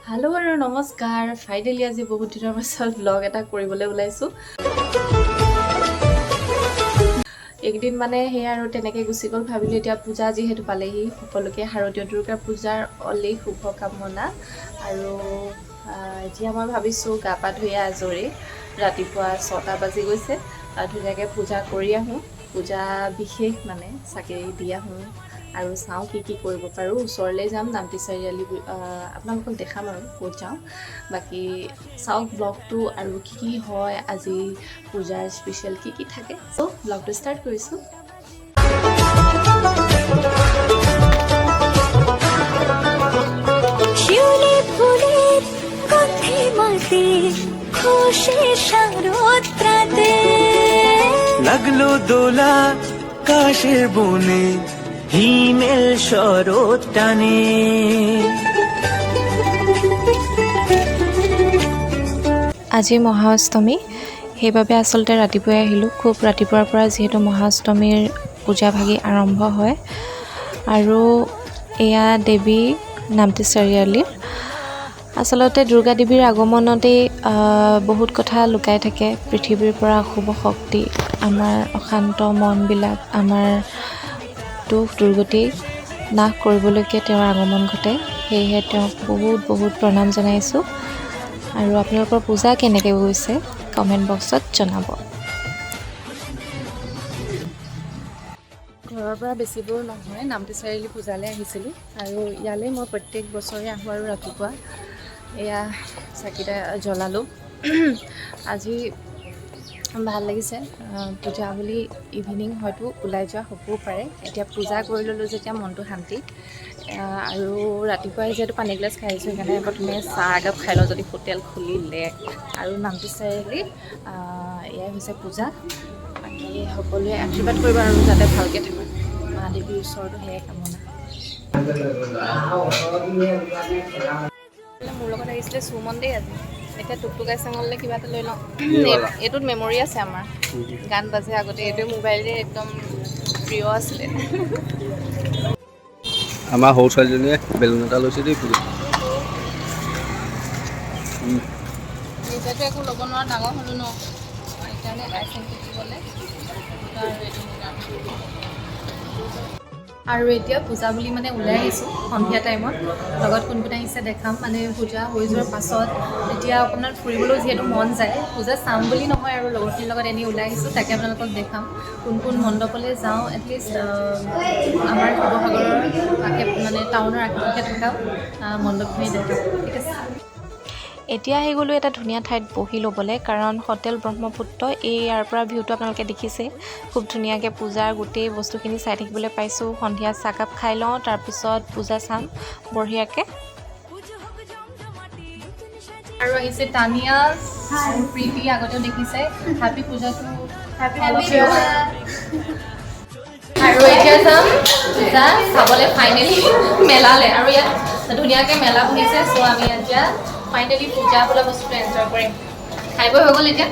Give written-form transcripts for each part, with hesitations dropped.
Hello' আৰু নমস্কাৰ। Finally আজি বহুত দিনৰ পাছত ব্লগ এটা কৰিবলৈ ওলাইছোঁ। একদিন মানে সেই আৰু তেনেকৈ গুচি গ'ল। ভাবিলোঁ এতিয়া পূজা যিহেতু পালেহি, সকলোকে শাৰদীয় দুৰ্গা পূজাৰ অলেখ শুভকামনা। আৰু এতিয়া মই ভাবিছোঁ গা পা ধুই আজৰি, ৰাতিপুৱা 6টা বাজি গৈছে, ধুনীয়াকৈ পূজা কৰি আহোঁ। পূজা বিশেষ মানে চাকি দি আহোঁ আৰু চাওঁ কি কি কৰিব পাৰোঁ। ওচৰলৈ যাম, নামটি চাৰিআলি, আপোনালোকক দেখাম আৰু ক'ত যাওঁ। বাকী চাওক ব্লগটো আৰু কি কি হয় আজি পূজাৰ স্পেচিয়েল কি কি থাকে। চ' ব্লগটো ষ্টাৰ্ট কৰিছোঁ। লাগলো দোলা কাশেৰ বনে হিমেল শৰৎ টানে। আজি মহাষ্টমী, সেইবাবে আচলতে ৰাতিপুৱাই আহিলোঁ। খুব ৰাতিপুৱাৰ পৰা যিহেতু মহাষ্টমীৰ পূজা ভাগি আৰম্ভ হয়। আৰু এয়া দেৱী নামটি চাৰিআলিৰ। আচলতে দুৰ্গা দেৱীৰ আগমনতেই বহুত কথা লুকাই থাকে। পৃথিৱীৰ পৰা অশুভ শক্তি, আমাৰ অশান্ত মনবিলাক, আমাৰ দুখ দুৰ্গতি নাশ কৰিবলৈকে তেওঁৰ আগমন ঘটে। সেয়েহে তেওঁক বহুত বহুত প্ৰণাম জনাইছোঁ। আৰু আপোনালোকৰ পূজা কেনেকৈ গৈছে কমেণ্ট বক্সত জনাব। ঘৰৰ পৰা বেছি দূৰ নহয়, নামটি চাৰিআলি পূজালৈ আহিছিলোঁ। আৰু ইয়ালৈ মই প্ৰত্যেক বছৰে আহোঁ আৰু ৰাতিপুৱা এয়া চাকিটা জ্বলালোঁ। আজি ভাল লাগিছে। পূজা বুলি ইভিনিং হয়তো ওলাই যোৱা হ'বও পাৰে। এতিয়া পূজা কৰি ল'লোঁ যেতিয়া মনটো শান্তি। আৰু ৰাতিপুৱাই যিহেতু পানী গিলাচ খাই আহিছোঁ, সেইকাৰণে প্ৰথমে চাহ একাপ খাই লওঁ যদি হোটেল খুলিলে। আৰু নামটি চাৰিআলি এয়াই হৈছে পূজা। বাকী সকলোৱে আশীৰ্বাদ কৰিব আৰু যাতে ভালকৈ থাকক, মা দেৱীৰ ওচৰতো সেয়াই কামনা। মোৰ লগত আহিছিলে সুমন দেই আজি। এতিয়া টুকটুকাই চেঙললৈ কিবা এটা লৈ লওঁ। এইটোত মেমৰি আছে আমাৰ, গান বাজে আগতে। এইটোৱে মোবাইলৰে একদম প্ৰিয় আছিলে। আমাৰ সৰু ছোৱালীজনীয়ে বেলুন এটা লৈছে দেই। নিজেতো একো ল'ব নোৱাৰা, ডাঙৰ হ'লোঁ ন, সেইকাৰণে আইচক্ৰীম কিনিবলৈ। আৰু এতিয়া পূজা বুলি মানে ওলাই আহিছোঁ সন্ধিয়া টাইমত। লগত কোন কোন আহিছে দেখাম। মানে পূজা হৈ যোৱাৰ পাছত এতিয়া অকণমান ফুৰিবলৈও যিহেতু মন যায়। পূজা চাম বুলি নহয় আৰু লগৰখিনিৰ লগত এনেই ওলাই আহিছোঁ, তাকে আপোনালোকক দেখাম। কোন কোন মণ্ডপলৈ যাওঁ, এটলিষ্ট আমাৰ শিৱসাগৰৰ মানে টাউনৰ আশে পাশে থকা মণ্ডপখিনি দেখাম। ঠিক আছে। এতিয়া আহি গ'লোঁ এটা ধুনীয়া ঠাইত বহি ল'বলৈ, কাৰণ হোটেল ব্ৰহ্মপুত্ৰ। এই ইয়াৰ পৰা ভিউটো আপোনালোকে দেখিছে। খুব ধুনীয়াকৈ পূজাৰ গোটেই বস্তুখিনি চাই থাকিবলৈ পাইছোঁ। সন্ধিয়া চাহকাপ খাই লওঁ, তাৰপিছত পূজা চাম বঢ়িয়াকৈ। আৰু আহিছে তানিয়া আৰু প্ৰীতি, আগতেও দেখিছে। হেপী পূজাটো। আৰু এতিয়া যাম পূজা চাবলৈ ফাইনেলি মেলালৈ। আৰু ইয়াত ধুনীয়াকৈ মেলা বহিছে। চ' আমি এতিয়া ফাইনেলি পূজা বোলা বস্তুটো এনজয় কৰিম। খাই বৈ হৈ গ'ল এতিয়া।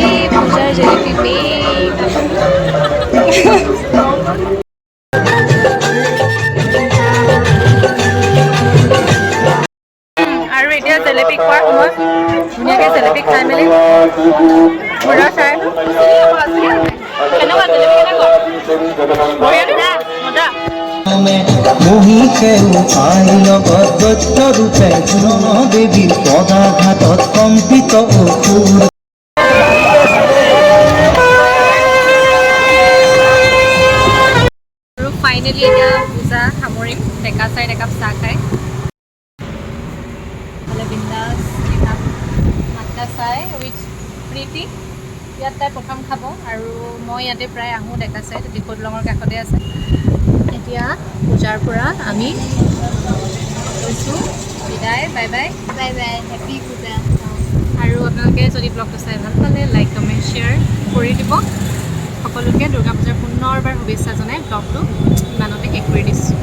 এই পূজাৰ জেলেপি মেইন। আৰু এতিয়া জেলেপি খোৱাৰ সময়। ধুনীয়াকৈ জেলেপি খাই মেলি পূজা চাই কেনেকুৱা জেলেপি মজা। মহিষেও আই লগত দৈত্য ৰূপে দেৱীৰ পদাঘাতত কম্পিত অসুৰ। আৰু ফাইনেলি এতিয়া পূজা সামৰিম ডেকা চাই একাপ চাহ খাই। বিন্দাছ মাত্ৰা চাই উইথ প্ৰীতি। ইয়াত তাই প্ৰথম খাব আৰু মই ইয়াতে প্ৰায় আহোঁ ডেকা চাই, দীপৰ দলঙৰ কাষতে আছে। এতিয়া পূজাৰ পৰা আমি কৈছোঁ বিদায়। Bye bye, bye bye, happy পূজা। আৰু আপোনালোকে যদি ব্লগটো চাই ভাল পালে লাইক কমেণ্ট শ্বেয়াৰ কৰি দিব। সকলোকে দুৰ্গা পূজাৰ পুনৰবাৰ শুভেচ্ছা জনাই ব্লগটো ইমানতে শেষ কৰি দিছোঁ।